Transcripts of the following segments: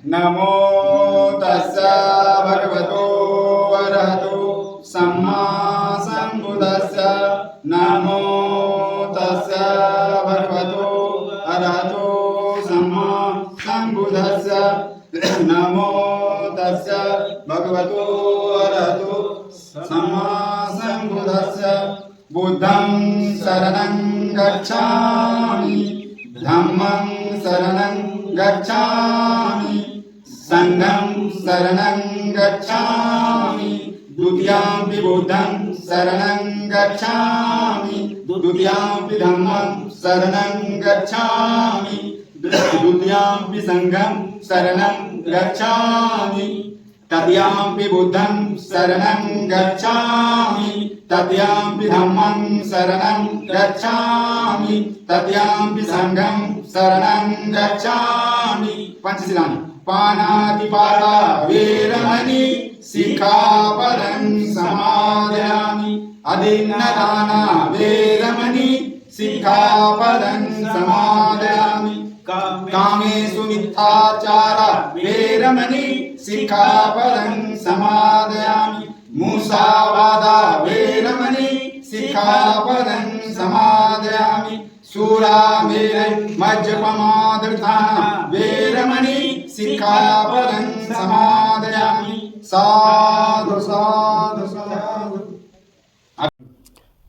नमो तस्य भगवतो अरहतो सम्मा सम्बुद्धस्य नमो तस्य भगवतो अरहतो सम्मा सम्बुद्धस्य नमो तस्य भगवतो अरहतो सम्मा सम्बुद्धस्य बुद्धं शरणं गच्छामि धम्मं शरणं गच्छामि संघं शरणं गच्छामि द्वितीयंपि बुद्धं शरणं गच्छामि द्वितीयंपि धम्मं शरणं गच्छामि द्वितीयंपि संघं शरणं गच्छामि तृतीयंपि बुद्धं शरणं गच्छामि तृतीयंपि धम्मं शरणं गच्छामि तृतीयंपि संघं शरणं गच्छामि। पंचशीलानि पानातिपाता वेरमणि सिक्खापदं समादयामि अदिन्नदाना वेरमणि सिक्खापदं समादयामि कामेषु मिथ्याचारा वेरमणि सिक्खापदं समादयामि मुसावादा वेरमणि सिक्खापदं समादयामि शूरामेरय मज्जपमादृताना वेरमणि सिक्खापदं समादयामि। साधु साधु साधु।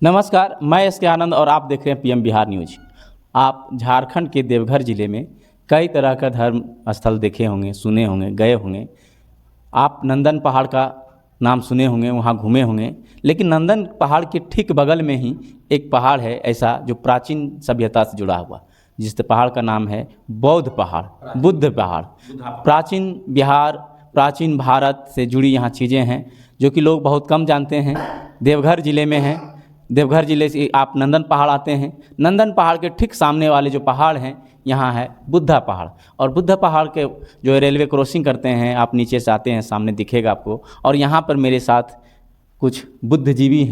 नमस्कार, मैं एस के आनंद और आप देख रहे हैं पीएम बिहार न्यूज। आप झारखंड के देवघर ज़िले में कई तरह का धर्म स्थल देखे होंगे, सुने होंगे, गए होंगे। आप नंदन पहाड़ का नाम सुने होंगे, वहाँ घूमे होंगे, लेकिन नंदन पहाड़ के ठीक बगल में ही एक पहाड़ है ऐसा जो प्राचीन सभ्यता से जुड़ा हुआ, जिस पहाड़ का नाम है बौद्ध पहाड़, बुद्ध पहाड़। प्राचीन बिहार, प्राचीन भारत से जुड़ी यहाँ चीज़ें हैं जो कि लोग बहुत कम जानते हैं। देवघर ज़िले में है। देवघर ज़िले से आप नंदन पहाड़ आते हैं, नंदन पहाड़ के ठीक सामने वाले जो पहाड़ हैं यहाँ है बुद्धा पहाड़। और बुद्धा पहाड़ के जो रेलवे क्रॉसिंग करते हैं, आप नीचे से आते हैं, सामने दिखेगा आपको। और यहाँ पर मेरे साथ कुछ बुद्धिजीवी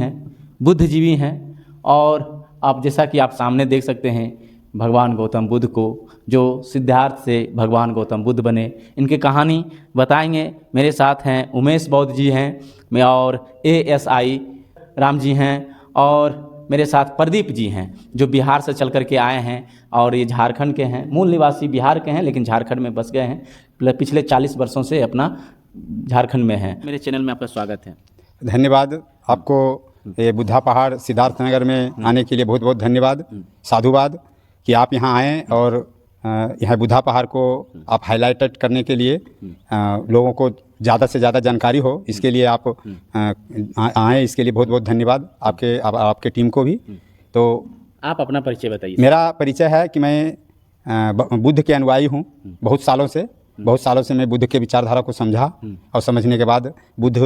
हैं और आप जैसा कि आप सामने देख सकते हैं भगवान गौतम बुद्ध को, जो सिद्धार्थ से भगवान गौतम बुद्ध बने। इनकी कहानी बताएंगे। मेरे साथ हैं उमेश बौद्ध जी हैं और ASI राम जी हैं और मेरे साथ प्रदीप जी हैं जो बिहार से चल कर के आए हैं और ये झारखंड के हैं। मूल निवासी बिहार के हैं लेकिन झारखंड में बस गए हैं। पिछले 40 वर्षों से अपना झारखंड में हैं। मेरे चैनल में आपका स्वागत है। धन्यवाद आपको। ये बुद्धा पहाड़ सिद्धार्थनगर में आने के लिए बहुत बहुत धन्यवाद, साधुवाद कि आप यहाँ आएँ और यहाँ बुद्धा पहाड़ को आप हाईलाइटेड करने के लिए लोगों को ज़्यादा से ज़्यादा जानकारी हो, इसके लिए आप आए। इसके लिए बहुत बहुत धन्यवाद आपके टीम को भी। तो आप अपना परिचय बताइए। मेरा परिचय है कि मैं बुद्ध के अनुयायी हूँ। बहुत सालों से मैं बुद्ध के विचारधारा को समझा और समझने के बाद बुद्ध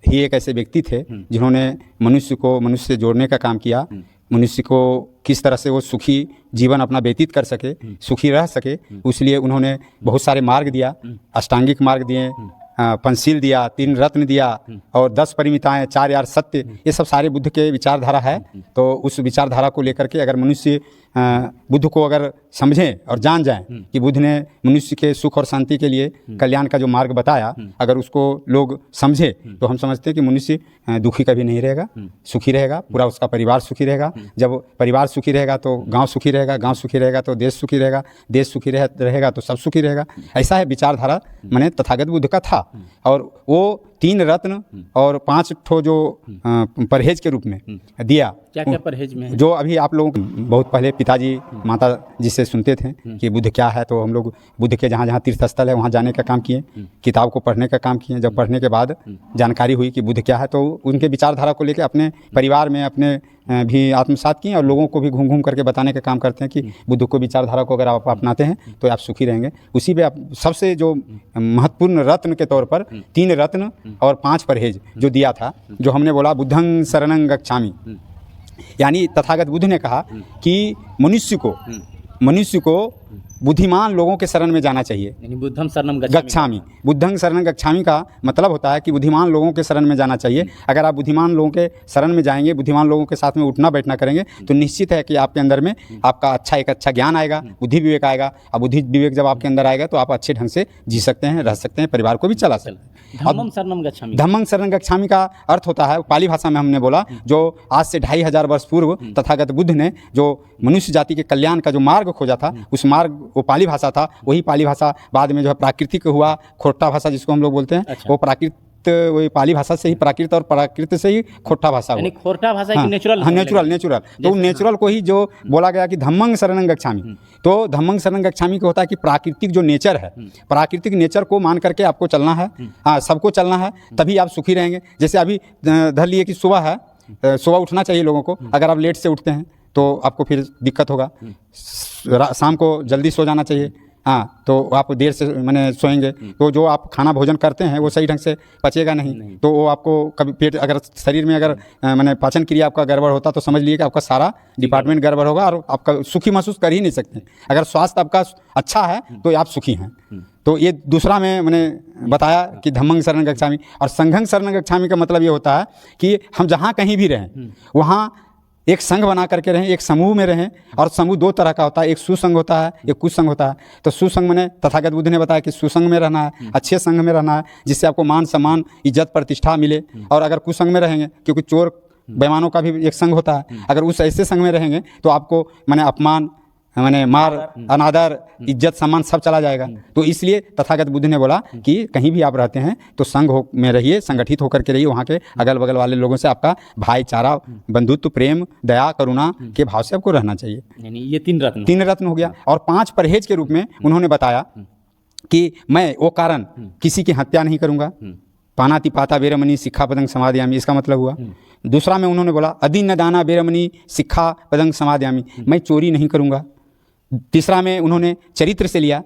ही एक ऐसे व्यक्ति थे जिन्होंने मनुष्य से जोड़ने का काम किया। मनुष्य को किस तरह से वो सुखी जीवन अपना व्यतीत कर सके, सुखी रह सके, इसलिए उन्होंने बहुत सारे मार्ग दिया। अष्टांगिक मार्ग दिए, पंचशील दिया, 3 रत्न दिया और 10 परिमिताएं, 4 यार सत्य, ये सब सारे बुद्ध के विचारधारा है। तो उस विचारधारा को लेकर के अगर मनुष्य बुद्ध को अगर समझें और जान जाएं कि बुद्ध ने मनुष्य के सुख और शांति के लिए कल्याण का जो मार्ग बताया, अगर उसको लोग समझे तो हम समझते हैं कि मनुष्य दुखी कभी नहीं रहेगा, सुखी रहेगा, पूरा उसका परिवार सुखी रहेगा। जब परिवार सुखी रहेगा तो गांव सुखी रहेगा, गांव सुखी रहेगा तो देश सुखी रहेगा, देश सुखी रहेगा तो सब सुखी रहेगा। ऐसा है विचारधारा माने तथागत बुद्ध का था। और वो 3 रत्न और 5 ठो जो परहेज के रूप में दिया। क्या परहेज में है? जो अभी आप लोग बहुत पहले पिताजी माता जी से सुनते थे कि बुद्ध क्या है, तो हम लोग बुद्ध के जहाँ जहाँ तीर्थ स्थल है वहाँ जाने का काम किए, किताब को पढ़ने का काम किए। जब पढ़ने के बाद जानकारी हुई कि बुद्ध क्या है, तो उनके विचारधारा को लेकर अपने परिवार में अपने भी आत्मसात किए और लोगों को भी घूम घूम करके बताने का काम करते हैं कि बुद्ध को विचारधारा को अगर आप अपनाते हैं तो आप सुखी रहेंगे। उसी पे आप सबसे जो महत्वपूर्ण रत्न के तौर पर 3 रत्न और 5 परहेज जो दिया था, जो हमने बोला बुद्धं शरणं गच्छामि, यानी तथागत बुद्ध ने कहा कि मनुष्य को बुद्धिमान लोगों के शरण में जाना चाहिए। यानी बुद्धम शरणम गच्छामि। गच्छामि, बुद्धं शरणं गच्छामि का मतलब होता है कि बुद्धिमान लोगों के शरण में जाना चाहिए। अगर आप बुद्धिमान लोगों के शरण में जाएंगे, बुद्धिमान लोगों के साथ में उठना बैठना करेंगे, तो निश्चित है कि आपके अंदर में आपका एक अच्छा ज्ञान आएगा, बुद्धि विवेक आएगा। और बुद्धि विवेक जब आपके अंदर आएगा तो आप अच्छे ढंग से जी सकते हैं, रह सकते हैं, परिवार को भी चला सकते हैं। धम्मम शरणम गच्छामि। धम्मं शरणं गच्छामि का अर्थ होता है, पाली भाषा में हमने बोला, जो आज से 2500 वर्ष पूर्व तथागत बुद्ध ने जो मनुष्य जाति के कल्याण का जो मार्ग खोजा था, उस मार्ग वो पाली भाषा था। वही पाली भाषा बाद में जो है प्राकृतिक हुआ, खोट्टा भाषा जिसको हम लोग बोलते हैं। अच्छा। वो प्राकृत वही पाली भाषा से ही प्राकृत और प्राकृत से ही खोट्टा भाषा यानी हुआ। खोटा भाषा हाँ, की नेचुरल। हाँ, नेचुरल। तो नेचुरल को ही जो बोला गया कि धम्मं शरणं गच्छामि, तो धम्मं शरणं गच्छामि को होता है कि प्राकृतिक जो नेचर है, प्राकृतिक नेचर को मान करके आपको चलना है। हाँ, सबको चलना है, तभी आप सुखी रहेंगे। जैसे अभी धर लिए कि सुबह है, सुबह उठना चाहिए लोगों को। अगर आप लेट से उठते हैं तो आपको फिर दिक्कत होगा। शाम को जल्दी सो जाना चाहिए। हाँ, तो आप देर से मैंने सोएंगे तो जो आप खाना भोजन करते हैं वो सही ढंग से पचेगा नहीं। तो वो आपको कभी पेट, अगर शरीर में अगर मैंने पाचन क्रिया आपका गड़बड़ होता तो समझ लीजिए कि आपका सारा डिपार्टमेंट गड़बड़ होगा और आपका सुखी महसूस कर ही नहीं सकते। अगर स्वास्थ्य आपका अच्छा है तो आप सुखी हैं। तो ये दूसरा में मैंने बताया कि धम्मं शरणं गच्छामि। और संघं शरणं गच्छामि का मतलब ये होता है कि हम जहाँ कहीं भी रहें वहाँ एक संघ बना करके रहें, एक समूह में रहें। और समूह दो तरह का होता है, एक सुसंग होता है, एक कुसंग होता है। तो सुसंग में तथागत बुद्ध ने बताया कि सुसंग में रहना है, अच्छे संघ में रहना है, जिससे आपको मान सम्मान इज्जत प्रतिष्ठा मिले। और अगर कुसंग में रहेंगे, क्योंकि चोर बेईमानों का भी एक संघ होता है, अगर उस ऐसे संघ में रहेंगे तो आपको मैंने अपमान, मैंने मार, अनादर, इज्जत सम्मान सब चला जाएगा। तो इसलिए तथागत बुद्ध ने बोला कि कहीं भी आप रहते हैं तो संघ में रहिए, संगठित होकर के रहिए। वहाँ के अगल बगल वाले लोगों से आपका भाईचारा, बंधुत्व, प्रेम, दया, करुणा के भाव से आपको रहना चाहिए। यानी ये 3 रत्न। 3 रत्न हो गया। और 5 परहेज के रूप में उन्होंने बताया कि मैं वो कारण किसी की हत्या नहीं करूँगा। पानातिपाता बेरमणि सिक्खापदं समादयामि, इसका मतलब हुआ। दूसरा में उन्होंने बोला अदीन दाना बेरमणि सिक्खापदं समादयामि, मैं चोरी नहीं करूँगा। तीसरा में उन्होंने चरित्र से लिया,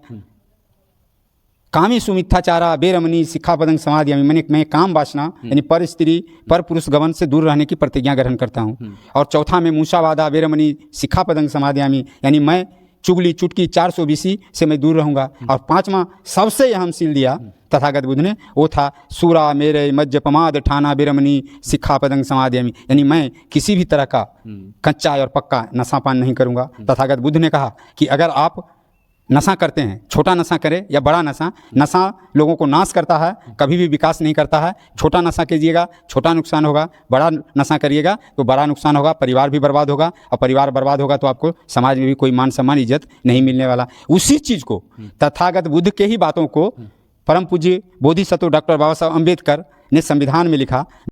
कामी सुमिथ्याचारा बेरमणि सिक्खापदं समादयामि, मैं काम वासना यानी पर स्त्री पर पुरुष गमन से दूर रहने की प्रतिज्ञा ग्रहण करता हूँ। और चौथा में मूसावादा बेरमणि सिक्खापदं समादयामि, यानी मैं चुगली चुटकी 420 से मैं दूर रहूँगा। और 5वां सबसे अहम सील दिया तथागत बुद्ध ने, वो था सूरा मेरे मज्ज पमाद ठाना बेरमणि सिक्खापदं समादयामि, यानी मैं किसी भी तरह का कच्चा और पक्का नशा पान नहीं करूँगा। तथागत बुद्ध ने कहा कि अगर आप नशा करते हैं, छोटा नशा करें या बड़ा नशा, नशा लोगों को नाश करता है, कभी भी विकास नहीं करता है। छोटा नशा कीजिएगा, छोटा नुकसान होगा, बड़ा नशा करिएगा तो बड़ा नुकसान होगा, परिवार भी बर्बाद होगा। और परिवार बर्बाद होगा तो आपको समाज में भी कोई मान सम्मान इज्जत नहीं मिलने वाला। उसी चीज़ को तथागत बुद्ध के ही बातों को परम पूज्य बोधिसत्व डॉक्टर बाबा साहब अम्बेडकर ने संविधान में लिखा।